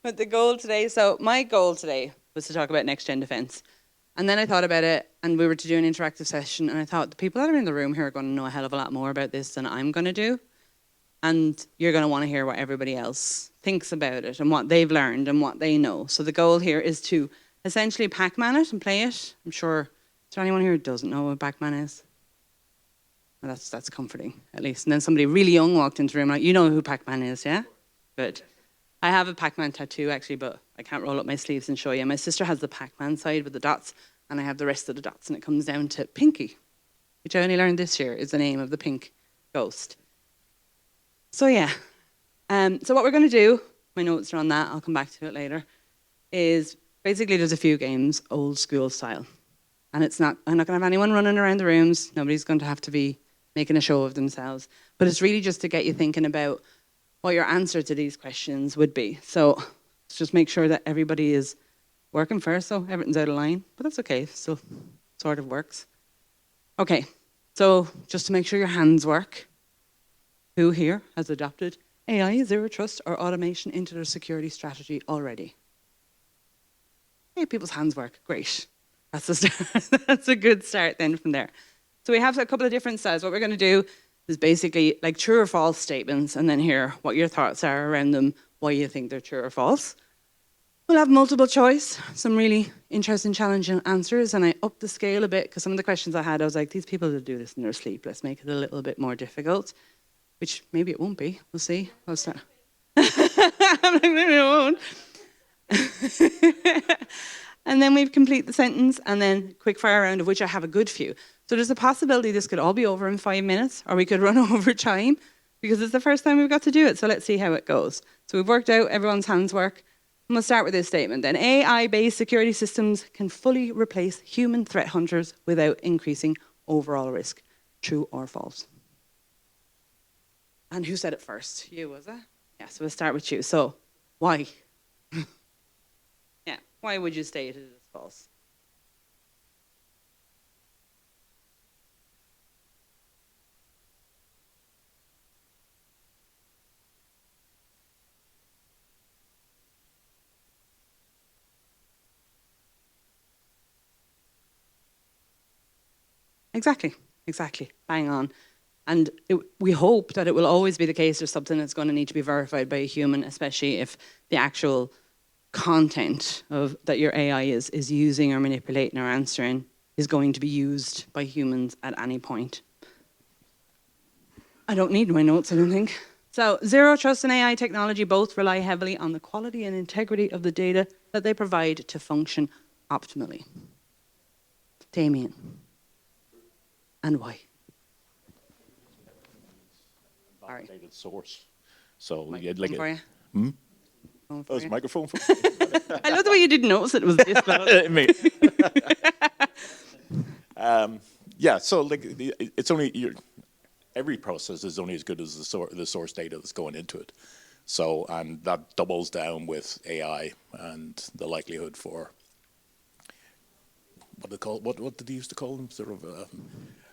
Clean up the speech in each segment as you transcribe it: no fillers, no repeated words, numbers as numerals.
But the goal today, so my goal today was to talk about next-gen defense. And then I thought about it, and we were to do an interactive session, and I thought the people that are in the room here are going to know a hell of a lot more about this than I'm going to do. And you're going to want to hear what everybody else thinks about it and what they've learned and what they know. So the goal here is to essentially Pac-Man it and play it. I'm sure, is there anyone here who doesn't know what Pac-Man is? Well, that's comforting, at least. And then somebody really young walked into the room like, you know who Pac-Man is, yeah? Good. I have a Pac-Man tattoo, actually, but I can't roll up my sleeves and show you. My sister has the Pac-Man side with the dots, and I have the rest of the dots, and it comes down to Pinky, which I only learned this year is the name of the pink ghost. So yeah, so what we're going to do, my notes are on that, I'll come back to it later, is basically there's a few games, old school style. And I'm not going to have anyone running around the rooms, nobody's going to have to be making a show of themselves. But it's really just to get you thinking about what your answer to these questions would be. So let's just make sure that everybody is working first, so everything's out of line, but that's okay, still sort of works. Okay, so just to make sure your hands work, who here has adopted AI, zero trust, or automation into their security strategy already? Hey, people's hands work. Great. That's a start. That's a good start then from there. So we have a couple of different styles. What we're going to do is basically like true or false statements and then hear what your thoughts are around them, why you think they're true or false. We'll have multiple choice, some really interesting, challenging answers, and I upped the scale a bit because some of the questions I had, I was like, these people will do this in their sleep. Let's make it a little bit more difficult. Which maybe it won't be. We'll see. I'll start. Maybe it won't. And then we've complete the sentence and then quick fire round of which I have a good few. So there's a possibility this could all be over in 5 minutes or we could run over time because it's the first time we've got to do it. So let's see how it goes. So we've worked out everyone's hands work. I'm going to start with this statement then. AI-based security systems can fully replace human threat hunters without increasing overall risk. True or false? And who said it first? You, was it? Yeah, so we'll start with you. So, why? Yeah, why would you state it as false? Exactly. Bang on. And we hope that it will always be the case there's something that's going to need to be verified by a human, especially if the actual content of that your AI is using or manipulating or answering is going to be used by humans at any point. I don't need my notes, I don't think. So zero trust and AI technology both rely heavily on the quality and integrity of the data that they provide to function optimally. Damien. And why? Validated source. So yeah, like for you. Oh, it's a microphone for I love the way you didn't notice it was this close. me. Yeah, so like it's only every process is only as good as the source data that's going into it. So and that doubles down with AI and the likelihood for what did they used to call them? Sort of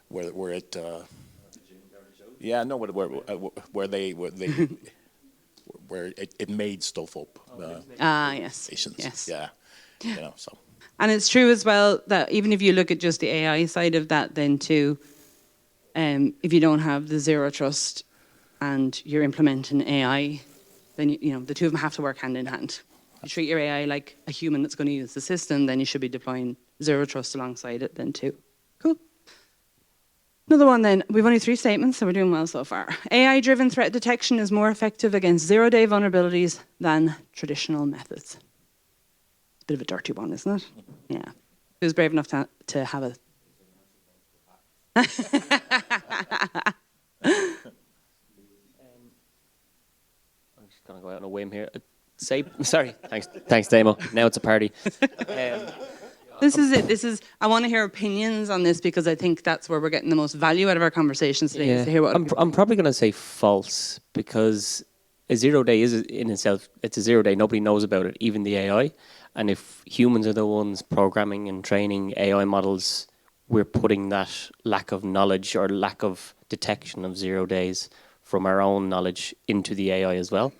where it. Yeah, no, where it made stuff up. Yes. Yeah, you know, so. And it's true as well that even if you look at just the AI side of that, then too, if you don't have the zero trust and you're implementing AI, then you know the two of them have to work hand in hand. You treat your AI like a human that's going to use the system, then you should be deploying zero trust alongside it then too. Cool. Another one then, we've only 3 statements, so we're doing well so far. AI-driven threat detection is more effective against zero-day vulnerabilities than traditional methods. It's a bit of a dirty one, isn't it? Yeah. Who's brave enough to have a... I'm just going to go out on a whim here. Sorry, thanks, Damo. Now it's a party. This is it. I want to hear opinions on this because I think that's where we're getting the most value out of our conversations today. Yeah. Is to hear what I'm probably going to say false because a 0 day is in itself, it's a 0 day. Nobody knows about it, even the AI. And if humans are the ones programming and training AI models, we're putting that lack of knowledge or lack of detection of 0 days from our own knowledge into the AI as well.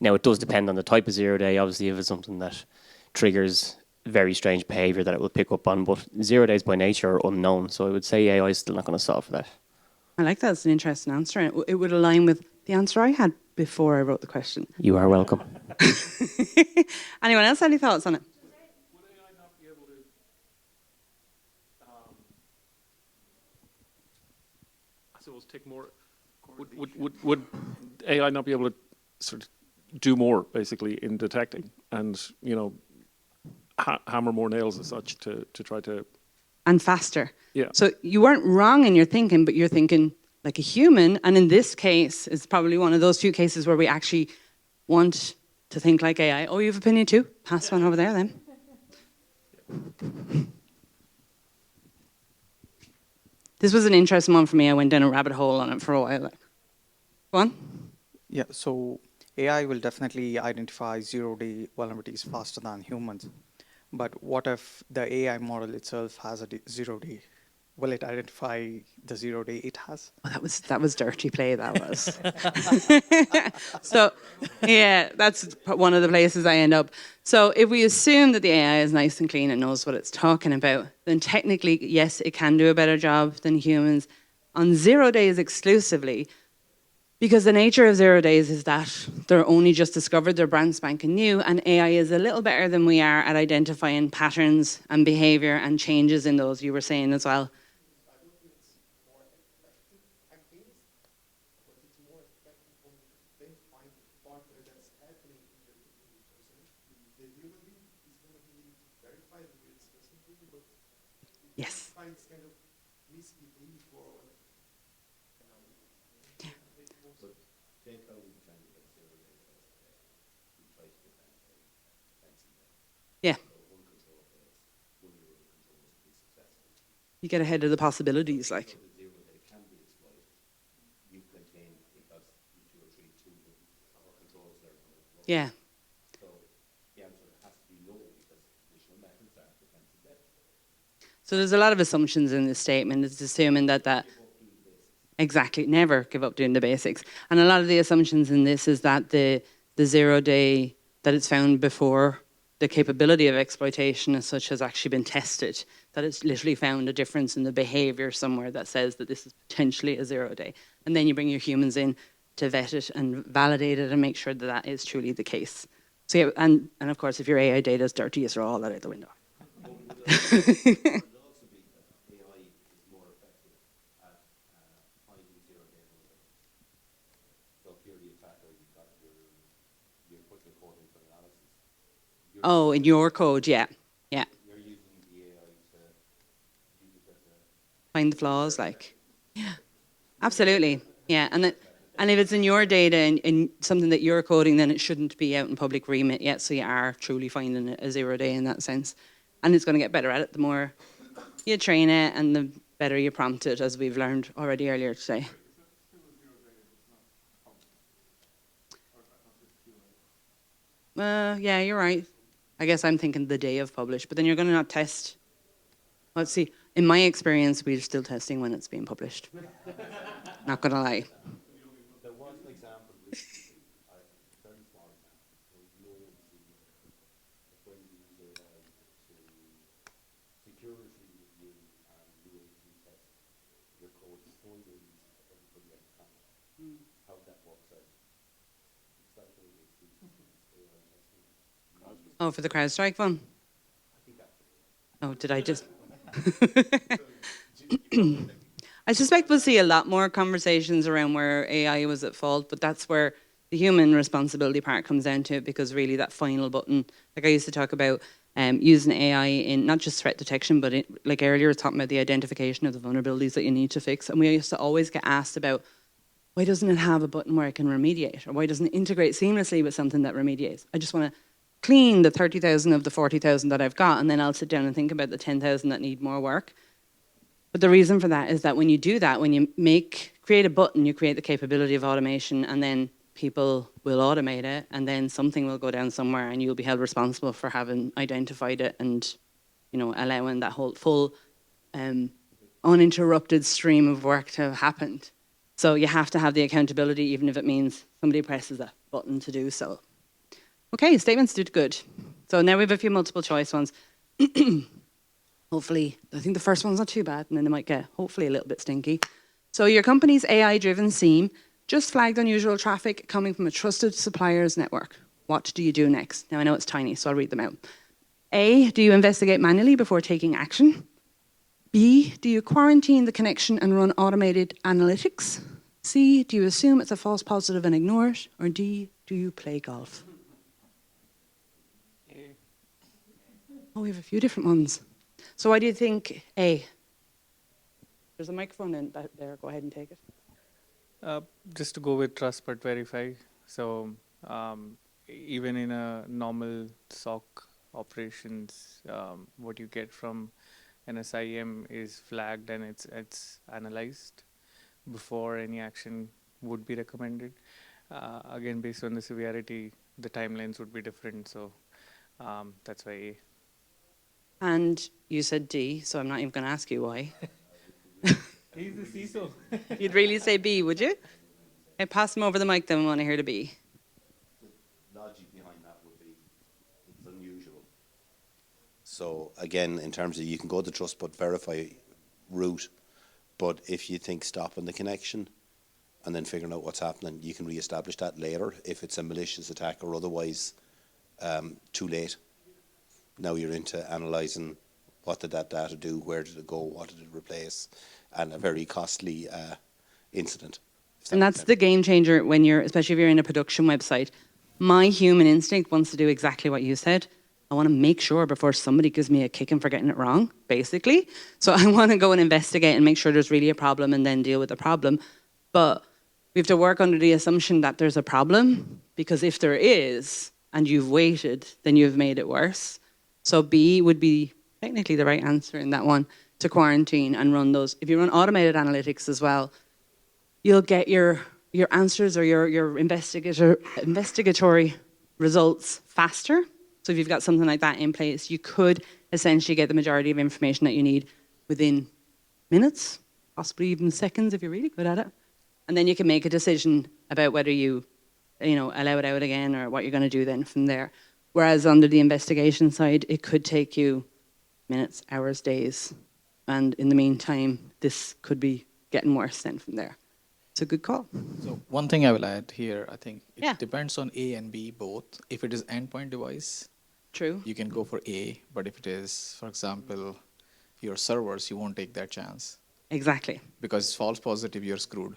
Now, it does depend on the type of 0 day. Obviously, if it's something that triggers very strange behavior that it will pick up on, but 0 days by nature are unknown. So I would say AI is still not going to solve for that. I like that. It's an interesting answer. And it would align with the answer I had before I wrote the question. You are welcome. Anyone else have any thoughts on it? Would AI not be able to, I suppose, take more? Would AI not be able to sort of do more, basically, in detecting and, you know, hammer more nails as such to try to... And faster. Yeah. So you weren't wrong in your thinking, but you're thinking like a human. And in this case, it's probably one of those few cases where we actually want to think like AI. Oh, you have opinion too? Pass one over there then. This was an interesting one for me. I went down a rabbit hole on it for a while. Go on. Yeah, so AI will definitely identify zero-day vulnerabilities faster than humans. But what if the AI model itself has a 0 day? Will it identify the 0 day it has? Oh, that was dirty play, that was. So, yeah, that's one of the places I end up. So if we assume that the AI is nice and clean and knows what it's talking about, then technically, yes, it can do a better job than humans on 0 days exclusively, because the nature of 0 days is that they're only just discovered, they're brand spanking new, and AI is a little better than we are at identifying patterns and behavior and changes in those, you were saying as well. Yes. Yeah. You get ahead of the possibilities, like. Yeah. So there's a lot of assumptions in this statement. It's assuming that exactly, never give up doing the basics. And a lot of the assumptions in this is that the 0 day that it's found before the capability of exploitation as such has actually been tested, that it's literally found a difference in the behavior somewhere that says that this is potentially a 0 day. And then you bring your humans in to vet it and validate it and make sure that that is truly the case. So yeah, and of course, if your AI data is dirty, you throw all that out the window. Oh, in your code, yeah. Yeah. Find the flaws, like. Yeah, absolutely. Yeah, and if it's in your data and something that you're coding, then it shouldn't be out in public remit yet, so you are truly finding a 0 day in that sense. And it's going to get better at it the more you train it and the better you prompt it, as we've learned already earlier today. Yeah, you're right. I guess I'm thinking the day of publish, but then you're going to not test. Let's see. In my experience, we're still testing when it's being published. Not going to lie. There was an example recently, a very small example, where no one was when you use AI to security review and UAT test your code before you release it to everybody else on how that works out. It's like AI testing. Oh, for the CrowdStrike one? Oh, did I just... I suspect we'll see a lot more conversations around where AI was at fault, but that's where the human responsibility part comes down to it, because really that final button, like I used to talk about using AI in not just threat detection, but like earlier, I was talking about the identification of the vulnerabilities that you need to fix. And we used to always get asked about, why doesn't it have a button where it can remediate? Or why doesn't it integrate seamlessly with something that remediates? I just want to clean the 30,000 of the 40,000 that I've got, and then I'll sit down and think about the 10,000 that need more work. But the reason for that is that when you do that, when you create a button, you create the capability of automation, and then people will automate it, and then something will go down somewhere, and you'll be held responsible for having identified it and, you know, allowing that whole full uninterrupted stream of work to have happened. So you have to have the accountability, even if it means somebody presses a button to do so. Okay, statements did good. So now we have a few multiple choice ones. Hopefully, I think the first one's not too bad, and then they might get, hopefully, a little bit stinky. So your company's AI-driven SIEM just flagged unusual traffic coming from a trusted supplier's network. What do you do next? Now, I know it's tiny, so I'll read them out. A, do you investigate manually before taking action? B, do you quarantine the connection and run automated analytics? C, do you assume it's a false positive and ignore it? Or D, do you play golf? Oh, we have a few different ones. So why do you think A? There's a microphone in back there. Go ahead and take it. Just to go with trust but verify. So even in a normal SOC operations, what you get from an SIEM is flagged and it's analyzed before any action would be recommended. Again, based on the severity, the timelines would be different. So that's why A. And you said D, so I'm not even going to ask you why. He's the CISO. You'd really say B, would you? Okay, pass him over the mic, then we want to hear the B. The logic behind that would be it's unusual. So again, in terms of you can go the trust but verify route, but if you think stopping the connection and then figuring out what's happening, you can reestablish that later if it's a malicious attack or otherwise too late. Now you're into analysing what did that data do, where did it go, what did it replace, and a very costly incident. And that's the game changer when you're, especially if you're in a production website. My human instinct wants to do exactly what you said. I want to make sure before somebody gives me a kicking for getting it wrong, basically. So I want to go and investigate and make sure there's really a problem and then deal with the problem. But we have to work under the assumption that there's a problem, because if there is, and you've waited, then you've made it worse. So B would be technically the right answer in that one, to quarantine and run those. If you run automated analytics as well, you'll get your answers or your investigatory results faster. So if you've got something like that in place, you could essentially get the majority of information that you need within minutes, possibly even seconds if you're really good at it. And then you can make a decision about whether you allow it out again or what you're going to do then from there. Whereas under the investigation side, it could take you minutes, hours, days. And in the meantime, this could be getting worse then from there. It's a good call. So one thing I will add here, I think it Yeah. depends on A and B both. If it is endpoint device, True. you can go for A. But if it is, for example, your servers, you won't take that chance. Exactly. Because false positive, you're screwed.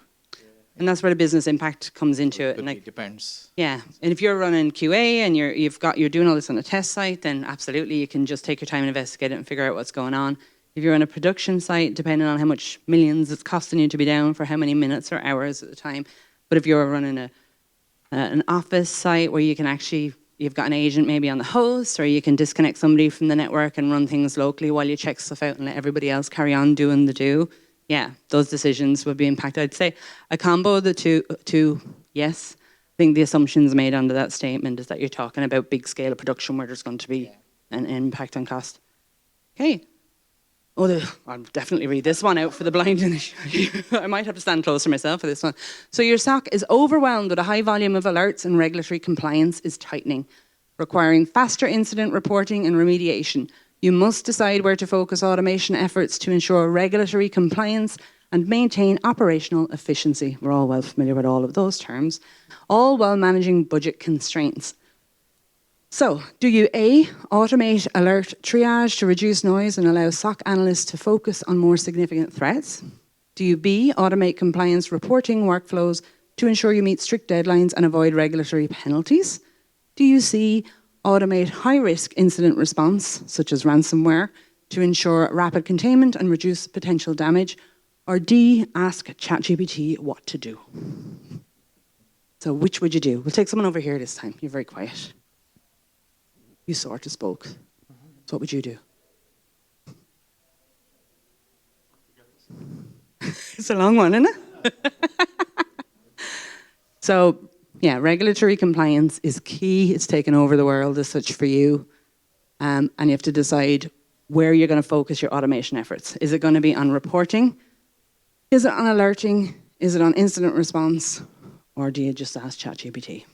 And that's where the business impact comes into it. And It depends. yeah, and if you're running QA and you're doing all this on a test site, then absolutely you can just take your time and investigate it and figure out what's going on. If you're on a production site, depending on how much millions it's costing you to be down for how many minutes or hours at the time. But if you're running an office site where you can actually, you've got an agent maybe on the host, or you can disconnect somebody from the network and run things locally while you check stuff out and let everybody else carry on doing the do. Yeah, those decisions would be impacted. I'd say a combo of the two, yes. I think the assumptions made under that statement is that you're talking about big scale of production where there's going to be an impact on cost. Okay. I'll definitely read this one out for the blind. I might have to stand closer myself for this one. So your SOC is overwhelmed with a high volume of alerts and regulatory compliance is tightening, requiring faster incident reporting and remediation. You must decide where to focus automation efforts to ensure regulatory compliance and maintain operational efficiency. We're all well familiar with all of those terms, all while managing budget constraints. So, do you A, automate alert triage to reduce noise and allow SOC analysts to focus on more significant threats? Do you B, automate compliance reporting workflows to ensure you meet strict deadlines and avoid regulatory penalties? Do you C, automate high-risk incident response, such as ransomware, to ensure rapid containment and reduce potential damage? Or D, ask ChatGPT what to do? So which would you do? We'll take someone over here this time. You're very quiet. You sort of spoke. So what would you do? It's a long one, isn't it? So, yeah, regulatory compliance is key. It's taken over the world as such for you. And you have to decide where you're going to focus your automation efforts. Is it going to be on reporting? Is it on alerting? Is it on incident response? Or do you just ask ChatGPT?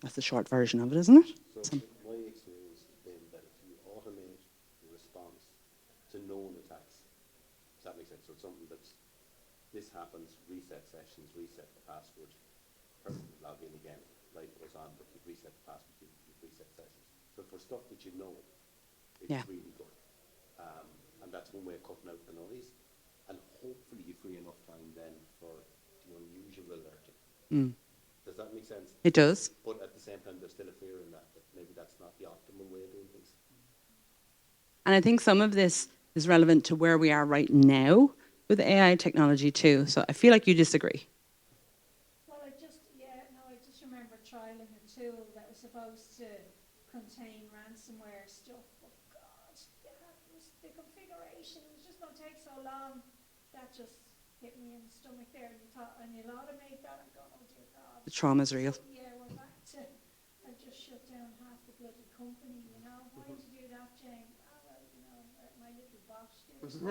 That's the short version of it, isn't it? So my experience has been that if you automate the response to known attacks, does that make sense? So it's something that's, this happens, reset sessions, reset the password, person would log in again, light goes on, but you've reset the password, you've reset sessions. But for stuff that you know, it's really good. And that's one way of cutting out the noise. And hopefully you free enough time then for the unusual alerting. Does that make sense? It does. But at the same time, there's still a fear in that maybe that's not the optimum way of doing things. And I think some of this is relevant to where we are right now with AI technology too. So I feel like you disagree. Well, I just remember trialing a tool that was supposed to contain ransomware stuff. But God, the configuration was just going to take so long. That just hit me in the stomach there. And you thought, and you'll automate that. I'm going, oh dear God. The trauma's real. Yeah, we're back to, I just shut down half the bloody company, you know. Why did you do that, Jane? Oh, well, you know, my little bot did.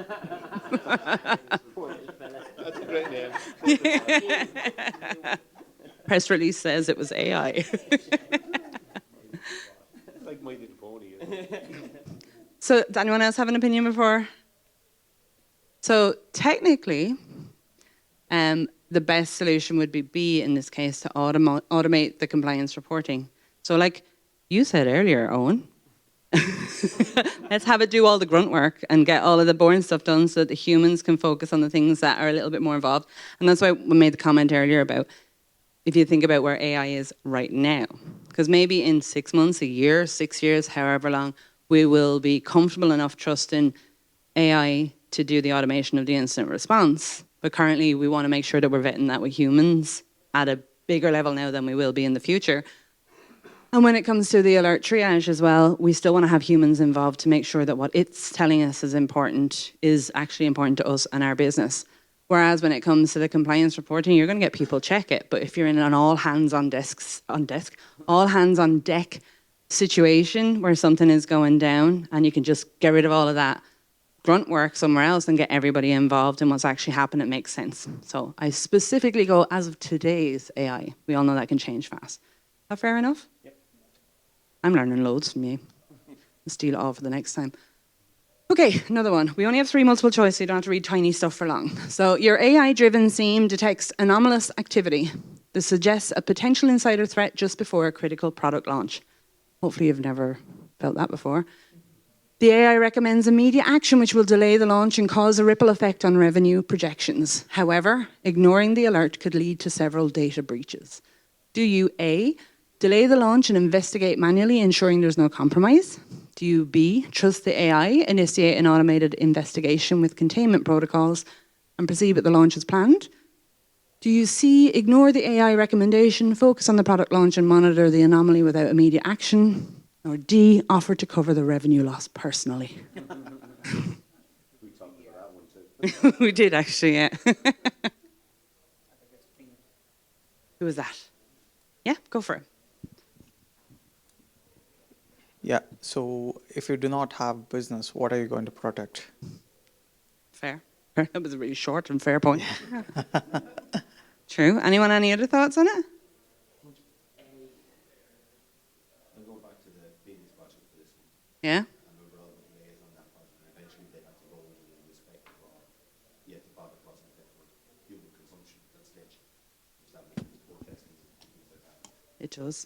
That's a great name. Press release says it was AI. Like My Little Pony. So does anyone else have an opinion before? So technically, the best solution would be B in this case, to automate the compliance reporting. So like you said earlier, Owen, let's have it do all the grunt work and get all of the boring stuff done so that the humans can focus on the things that are a little bit more involved. And that's why we made the comment earlier about if you think about where AI is right now. Because maybe in 6 months, a year, 6 years, however long, we will be comfortable enough trusting AI to do the automation of the incident response. But currently, we want to make sure that we're vetting that with humans at a bigger level now than we will be in the future. And when it comes to the alert triage as well, we still want to have humans involved to make sure that what it's telling us is actually important to us and our business. Whereas when it comes to the compliance reporting, you're going to get people check it. But if you're in an all hands on deck situation where something is going down and you can just get rid of all of that grunt work somewhere else and get everybody involved in what's actually happened, it makes sense. So I specifically go as of today's AI. We all know that can change fast. Is that fair enough? Yep. I'm learning loads from you. I'll steal it all for the next time. Okay, another one. We only have 3 multiple choice, so you don't have to read tiny stuff for long. So your AI-driven SIEM detects anomalous activity. This suggests a potential insider threat just before a critical product launch. Hopefully you've never felt that before. The AI recommends immediate action which will delay the launch and cause a ripple effect on revenue projections. However, ignoring the alert could lead to several data breaches. Do you A, delay the launch and investigate manually, ensuring there's no compromise? Do you B, trust the AI, initiate an automated investigation with containment protocols and proceed with the launch as planned? Do you C, ignore the AI recommendation, focus on the product launch and monitor the anomaly without immediate action? Or D, offer to cover the revenue loss personally? We talked about that one too. We did actually, yeah. Who was that? Yeah, go for it. Yeah, so if you do not have business, what are you going to protect? Fair. That was a really short and fair point. True. Anyone, any other thoughts on it? I'll go back to the business project for this one. Yeah. I remember all the delays on that project, and eventually they had to go in respect of yet the product wasn't fit for human consumption at that stage. Does that make poor testing and things like that? It does.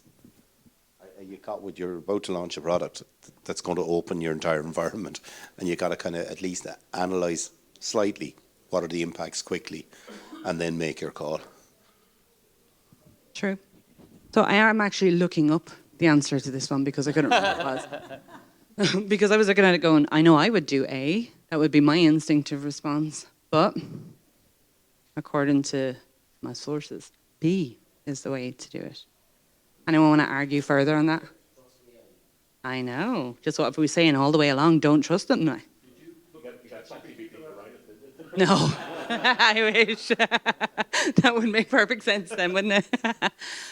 Are you caught with you're about to launch a product that's going to open your entire environment, and you got to kind of at least analyze slightly what are the impacts quickly, and then make your call. True. So I am actually looking up the answer to this one because I couldn't remember what it was. Because I was looking at it going, I know I would do A. That would be my instinctive response. But according to my sources, B is the way to do it. Anyone want to argue further on that? I know. Just what we were saying all the way along, don't trust them now. No. I wish. That would make perfect sense then, wouldn't it?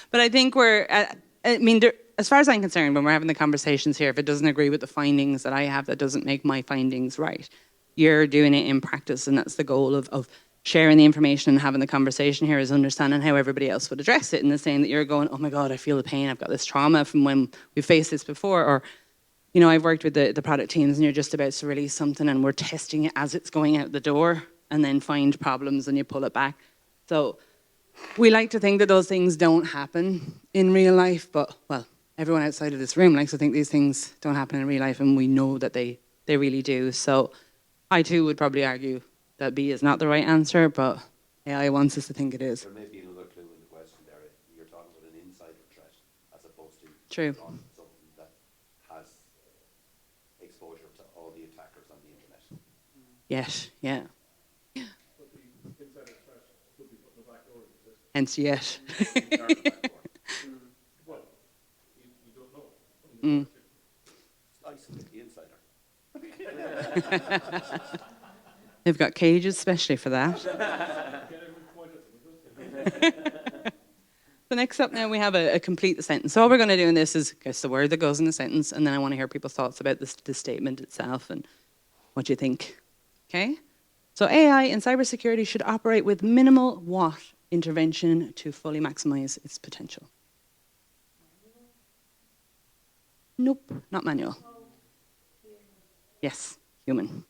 But I think as far as I'm concerned, when we're having the conversations here, if it doesn't agree with the findings that I have, that doesn't make my findings right. You're doing it in practice, and that's the goal of sharing the information and having the conversation here is understanding how everybody else would address it, and the saying that you're going, oh my God, I feel the pain, I've got this trauma from when we faced this before, or, you know, I've worked with the product teams and you're just about to release something and we're testing it as it's going out the door and then find problems and you pull it back. So we like to think that those things don't happen in real life, but, well, everyone outside of this room likes to think these things don't happen in real life, and we know that they really do. So I too would probably argue that B is not the right answer, but AI wants us to think it is. There may be another clue in the question there. You're talking about an insider threat as opposed to True. something that has exposure to all the attackers on the internet. Yes, yeah. But the insider threat could be putting the back door in the system. Hence, yes. Well, you don't know. Isolate the insider. They've got cages especially for that. So next up now we have a complete the sentence. So all we're going to do in this is guess the word that goes in the sentence, and then I want to hear people's thoughts about the statement itself and what you think. Okay? So AI in cybersecurity should operate with minimal what intervention to fully maximize its potential? Nope, not manual. Yes, human.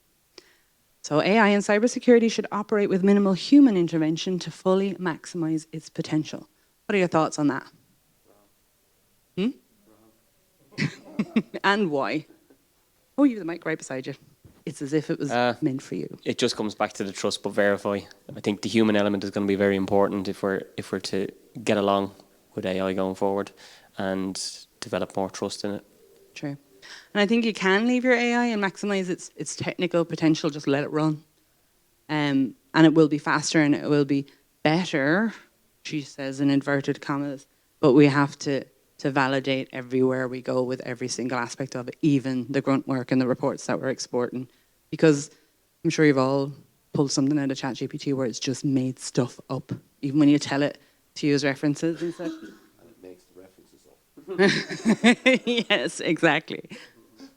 So AI in cybersecurity should operate with minimal human intervention to fully maximize its potential. What are your thoughts on that? And why? Oh, you have the mic right beside you. It's as if it was meant for you. It just comes back to the trust but verify. I think the human element is going to be very important if we're to get along with AI going forward and develop more trust in it. True. And I think you can leave your AI and maximize its technical potential, just let it run. And it will be faster and it will be better, she says in inverted commas, but we have to validate everywhere we go with every single aspect of it, even the grunt work and the reports that we're exporting. Because I'm sure you've all pulled something out of ChatGPT where it's just made stuff up, even when you tell it to use references and such. And it makes the references up. Yes, exactly.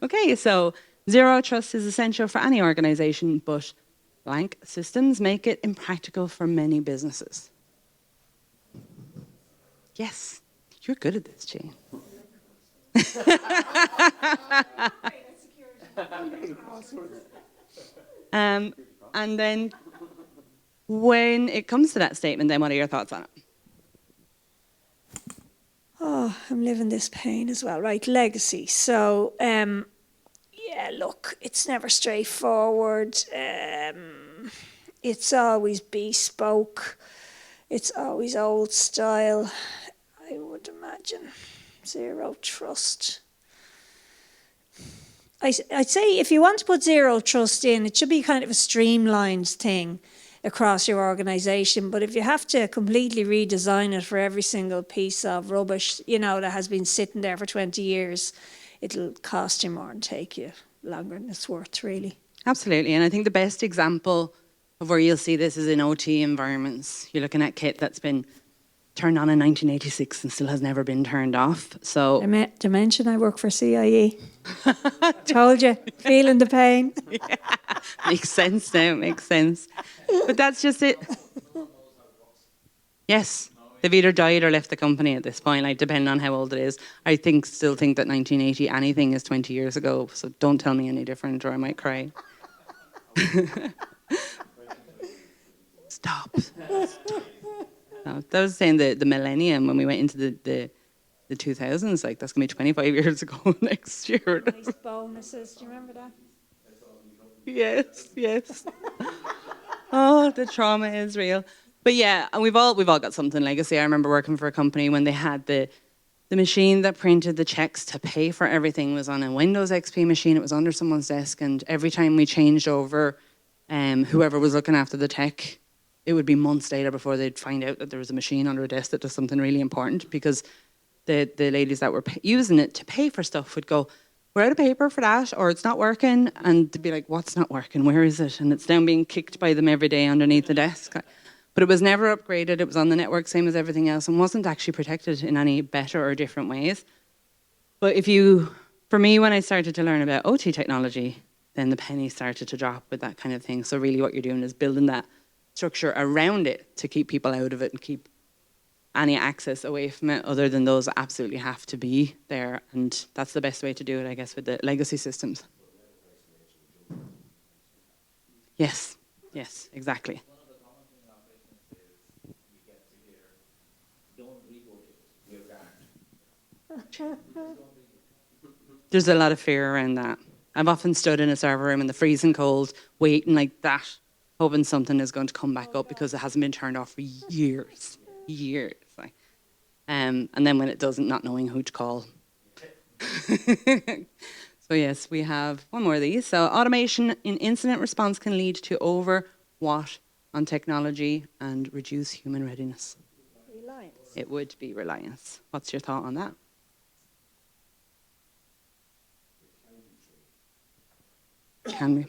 Okay, so zero trust is essential for any organization, but blank systems make it impractical for many businesses. Yes, you're good at this, Jane. And then when it comes to that statement, then what are your thoughts on it? Oh, I'm living this pain as well. Right, legacy. So, yeah, look, it's never straightforward. It's always bespoke. It's always old style. I would imagine zero trust. I'd say if you want to put zero trust in, it should be kind of a streamlined thing across your organisation. But if you have to completely redesign it for every single piece of rubbish, you know, that has been sitting there for 20 years, it'll cost you more and take you longer than it's worth, really. Absolutely, and I think the best example of where you'll see this is in OT environments. You're looking at kit that's been turned on in 1986 and still has never been turned off. So To mention I work for CIE. Told you, feeling the pain. Yeah. Makes sense now, makes sense. But that's just it. Yes, they've either died or left the company at this point, like depending on how old it is. I still think that 1980 anything is 20 years ago, so don't tell me any different or I might cry. Stop. No, that was saying the millennium when we went into the 2000s, like that's going to be 25 years ago next year. Nice bonuses, do you remember that? Yes, yes. Oh, the trauma is real. But yeah, and we've all got something legacy. I remember working for a company when they had the machine that printed the checks to pay for everything was on a Windows XP machine. It was under someone's desk, and every time we changed over, whoever was looking after the tech, it would be months later before they'd find out that there was a machine under a desk that does something really important, because the ladies that were using it to pay for stuff would go, we're out of paper for that, or it's not working, and they'd be like, what's not working, where is it? And it's down being kicked by them every day underneath the desk. But it was never upgraded, it was on the network, same as everything else, and wasn't actually protected in any better or different ways. But for me, when I started to learn about OT technology, then the penny started to drop with that kind of thing. So really what you're doing is building that structure around it to keep people out of it and keep any access away from it other than those that absolutely have to be there. And that's the best way to do it, I guess, with the legacy systems. Yes, yes, exactly. There's a lot of fear around that. I've often stood in a server room in the freezing cold, waiting like that, hoping something is going to come back up because it hasn't been turned off for years. Like. And then when it doesn't, not knowing who to call. So yes, we have one more of these. So automation in incident response can lead to overwash on technology and reduce human readiness. Reliance. It would be reliance. What's your thought on that? Can we?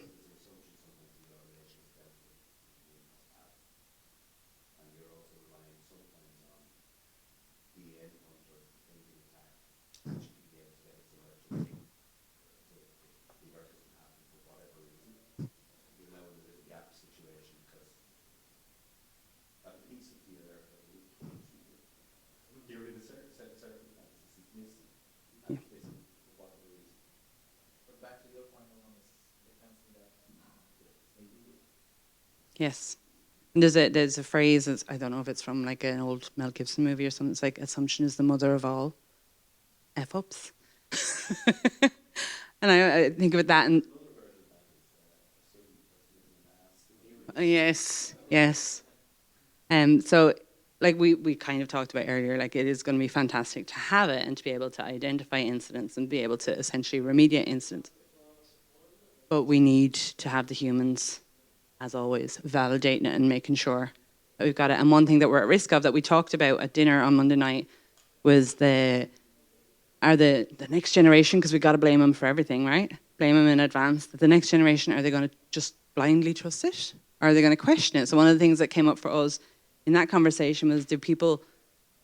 Yes. And there's a phrase, I don't know if it's from like an old Mel Gibson movie or something, it's like assumption is the mother of all F-ups. And I think about that and yes, yes. So like we kind of talked about earlier, like it is going to be fantastic to have it and to be able to identify incidents and be able to essentially remediate incidents. But we need to have the humans, as always, validating it and making sure that we've got it. And one thing that we're at risk of that we talked about at dinner on Monday night was the next generation, because we've got to blame them for everything, right? Blame them in advance. The next generation, are they going to just blindly trust it? Or are they going to question it? So one of the things that came up for us in that conversation was, do people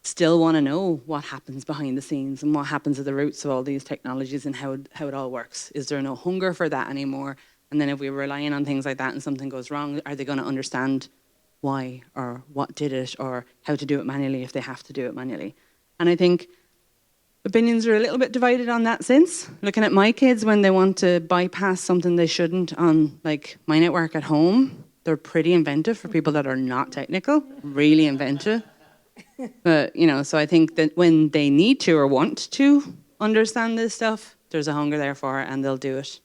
still want to know what happens behind the scenes and what happens at the roots of all these technologies and how it all works? Is there no hunger for that anymore? And then if we're relying on things like that and something goes wrong, are they going to understand why or what did it or how to do it manually if they have to do it manually? And I think opinions are a little bit divided on that sense. Looking at my kids when they want to bypass something they shouldn't on like my network at home, they're pretty inventive for people that are not technical, really inventive. But, you know, so I think that when they need to or want to understand this stuff, there's a hunger there for it and they'll do it.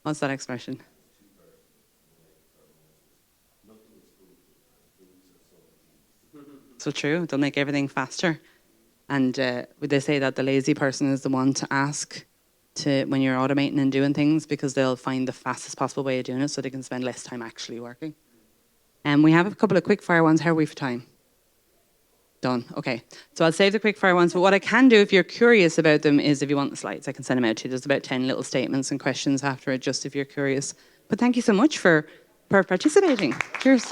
What's that expression? So true, they'll make everything faster. And they say that the lazy person is the one to ask to when you're automating and doing things, because they'll find the fastest possible way of doing it so they can spend less time actually working. And we have a couple of quick fire ones. How are we for time? Done. Okay. So I'll save the quick fire ones. But what I can do if you're curious about them is, if you want the slides, I can send them out to you. There's about 10 little statements and questions after it, just if you're curious. But thank you so much for participating. Cheers.